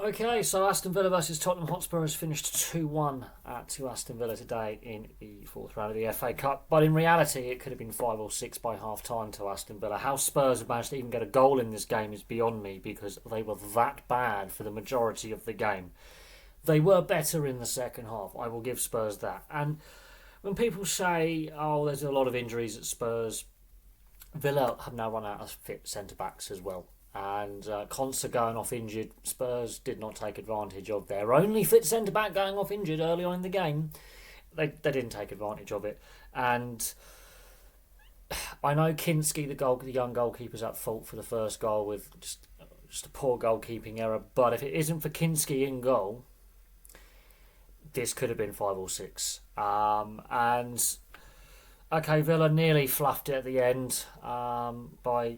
Okay, so Aston Villa versus Tottenham Hotspur has finished 2-1 to Aston Villa today in the fourth round of the FA Cup. But in reality, it could have been 5 or 6 by half time to Aston Villa. How Spurs have managed to even get a goal in this game is beyond me because they were that bad for the majority of the game. They were better in the second half, I will give Spurs that. And when people say, oh, there's a lot of injuries at Spurs, Villa have now run out of fit centre-backs as well. And Konsa going off injured, Spurs did not take advantage of their only fit centre-back going off injured early on in the game. They didn't take advantage of it. And I know Kinski, the young goalkeeper's at fault for the first goal with just a poor goalkeeping error. But if it isn't for Kinski in goal, this could have been 5 or 6. And okay, Villa nearly fluffed it at the end by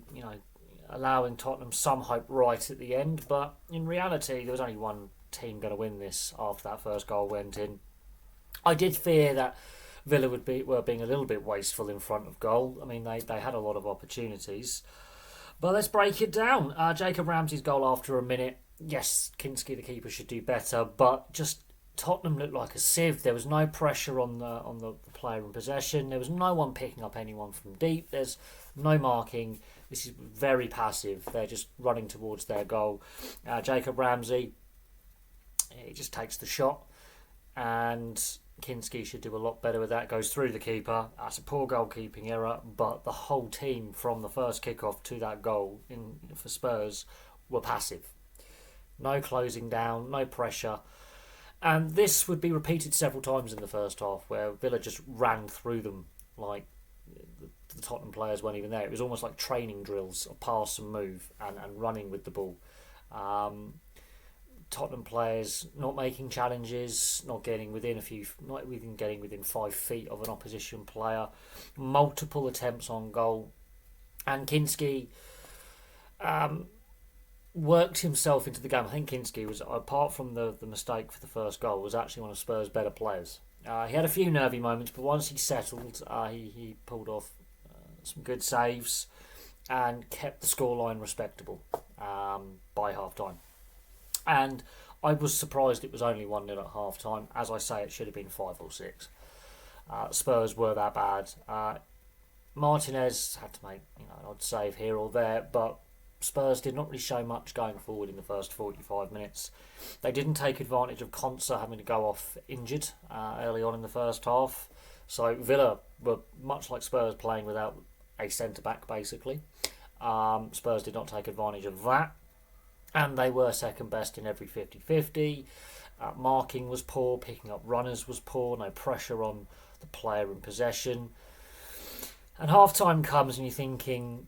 allowing Tottenham some hope right at the end, but in reality there was only one team going to win this after that first goal went in. I did fear that Villa were being a little bit wasteful in front of goal. I mean, they had a lot of opportunities. But let's break it down. Jacob Ramsey's goal after a minute. Yes, Kinski, the keeper, should do better, but just Tottenham looked like a sieve. There was no pressure on the player in possession. There was no one picking up anyone from deep. There's no marking. This is very passive. They're just running towards their goal. Jacob Ramsey, he just takes the shot, and Kinski should do a lot better with that. Goes through the keeper. That's a poor goalkeeping error, but the whole team from the first kickoff to that goal for Spurs were passive. No closing down, no pressure. And this would be repeated several times in the first half, where Villa just ran through them like the Tottenham players weren't even there. It was almost like training drills, a pass and move, and running with the ball. Tottenham players not making challenges, not even getting within 5 feet of an opposition player. Multiple attempts on goal, and Kinski worked himself into the game. I think Kinski was, apart from the mistake for the first goal, was actually one of Spurs' better players. He had a few nervy moments, but once he settled, he pulled off some good saves and kept the scoreline respectable by half time. And I was surprised it was only 1-0 at half time. As I say, it should have been 5 or 6. Spurs were that bad. Martinez had to make an odd save here or there, but Spurs did not really show much going forward in the first 45 minutes. They didn't take advantage of Konsa having to go off injured early on in the first half. So Villa were much like Spurs playing without a centre-back basically. Spurs did not take advantage of that. And they were second best in every 50-50. Marking was poor, picking up runners was poor, no pressure on the player in possession. And half time comes and you're thinking,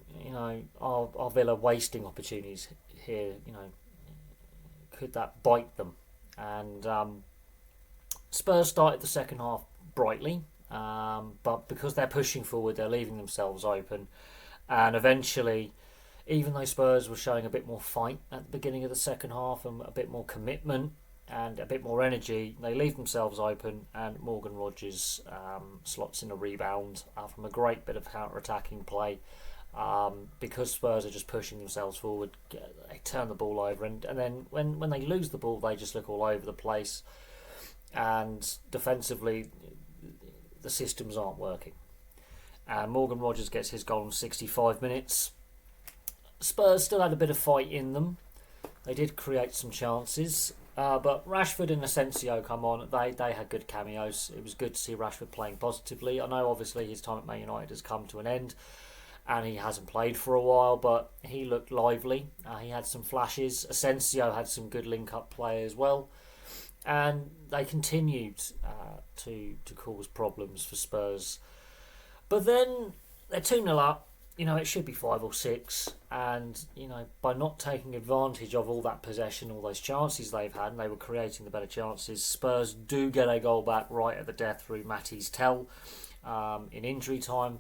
are Villa wasting opportunities here? Could that bite them? And Spurs started the second half brightly, but because they're pushing forward, they're leaving themselves open. And eventually, even though Spurs were showing a bit more fight at the beginning of the second half and a bit more commitment and a bit more energy, they leave themselves open, and Morgan Rodgers slots in a rebound from a great bit of counter-attacking play. Because Spurs are just pushing themselves forward, they turn the ball over, and then when they lose the ball, they just look all over the place, and defensively the systems aren't working. Morgan Rodgers gets his goal in 65 minutes. Spurs still had a bit of fight in them. They did create some chances, but Rashford and Asensio come on. They had good cameos. It was good to see Rashford playing positively. I know obviously his time at Man United has come to an end and he hasn't played for a while, but he looked lively. He had some flashes. Asensio had some good link-up play as well. And they continued to cause problems for Spurs. But then they're 2-0 up. It should be 5 or 6. And, by not taking advantage of all that possession, all those chances they've had, and they were creating the better chances, Spurs do get a goal back right at the death through Matty's Tell in injury time.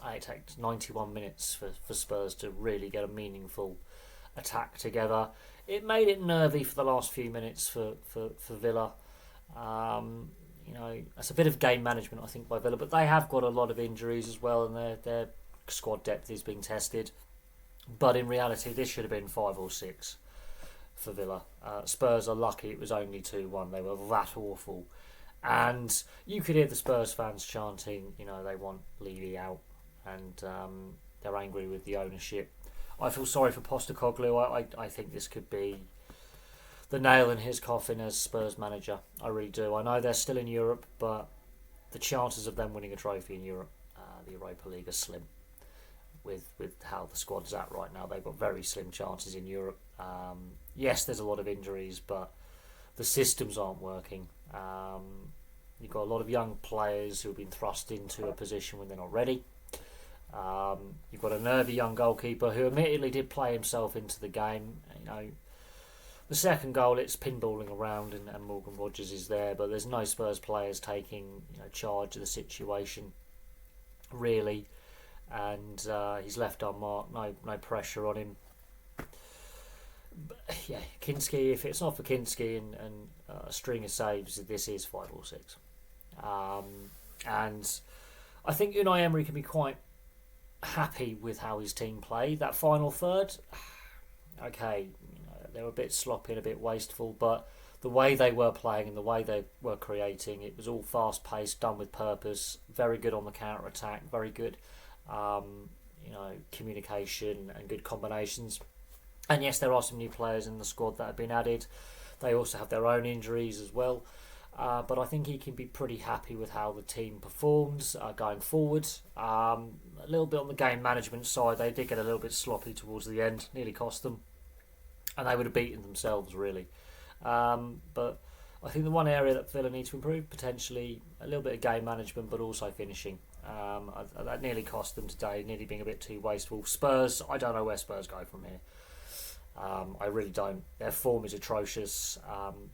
It takes 91 minutes for Spurs to really get a meaningful attack together. It made it nervy for the last few minutes for Villa. That's a bit of game management, I think, by Villa, but they have got a lot of injuries as well, and their squad depth is being tested. But in reality, this should have been 5 or 6 for Villa. Spurs are lucky it was only 2-1. They were that awful. And you could hear the Spurs fans chanting, they want Levy out, and they're angry with the ownership. I feel sorry for Postecoglou. I think this could be the nail in his coffin as Spurs manager. I really do. I know they're still in Europe, but the chances of them winning a trophy in Europe, the Europa League, are slim. With how the squad's at right now, they've got very slim chances in Europe. Yes, there's a lot of injuries, but the systems aren't working. You've got a lot of young players who have been thrust into a position when they're not ready. You've got a nervy young goalkeeper who admittedly did play himself into the game. The second goal, it's pinballing around and Morgan Rodgers is there, but there's no Spurs players taking charge of the situation, really. And he's left unmarked, no pressure on him. But, yeah, Kinski, if it's not for Kinski and a string of saves, this is 5 or 6. And I think Unai Emery can be quite happy with how his team played. That final third, okay, they were a bit sloppy and a bit wasteful, but the way they were playing and the way they were creating, it was all fast-paced, done with purpose, very good on the counter-attack, very good communication and good combinations. And yes, there are some new players in the squad that have been added. They also have their own injuries as well. But I think he can be pretty happy with how the team performs going forward. A little bit on the game management side, they did get a little bit sloppy towards the end, nearly cost them. And they would have beaten themselves, really. But I think the one area that Villa needs to improve, potentially a little bit of game management, but also finishing. That nearly cost them today, nearly being a bit too wasteful. Spurs, I don't know where Spurs go from here. I really don't. Their form is atrocious.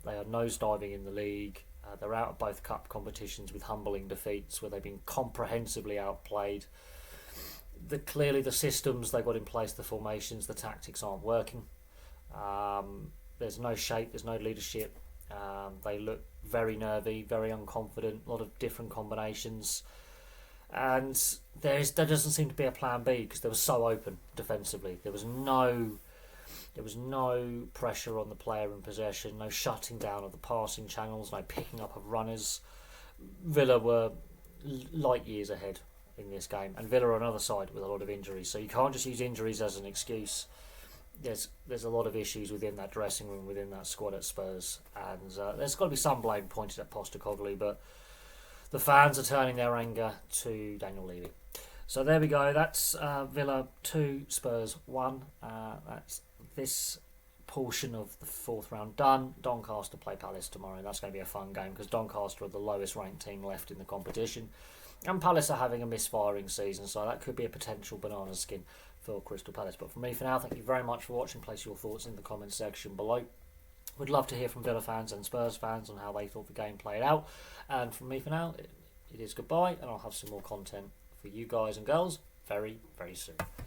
They are nosediving in the league. They're out of both cup competitions with humbling defeats where they've been comprehensively outplayed. Clearly the systems they've got in place, the formations, the tactics aren't working. There's no shape, there's no leadership. They look very nervy, very unconfident, a lot of different combinations. And there doesn't seem to be a plan B because they were so open defensively. There was no pressure on the player in possession, no shutting down of the passing channels, no picking up of runners. Villa were light years ahead in this game, and Villa are on another side with a lot of injuries. So you can't just use injuries as an excuse. There's a lot of issues within that dressing room, within that squad at Spurs, and there's got to be some blame pointed at Postecoglou, but the fans are turning their anger to Daniel Levy. So there we go. That's Villa 2, Spurs 1. That's this portion of the fourth round done. Doncaster play Palace tomorrow. That's going to be a fun game because Doncaster are the lowest ranked team left in the competition. And Palace are having a misfiring season, so that could be a potential banana skin for Crystal Palace. But from me for now, thank you very much for watching. Place your thoughts in the comments section below. Would love to hear from Villa fans and Spurs fans on how they thought the game played out. And from me for now, it is goodbye, and I'll have some more content for you guys and girls very, very soon.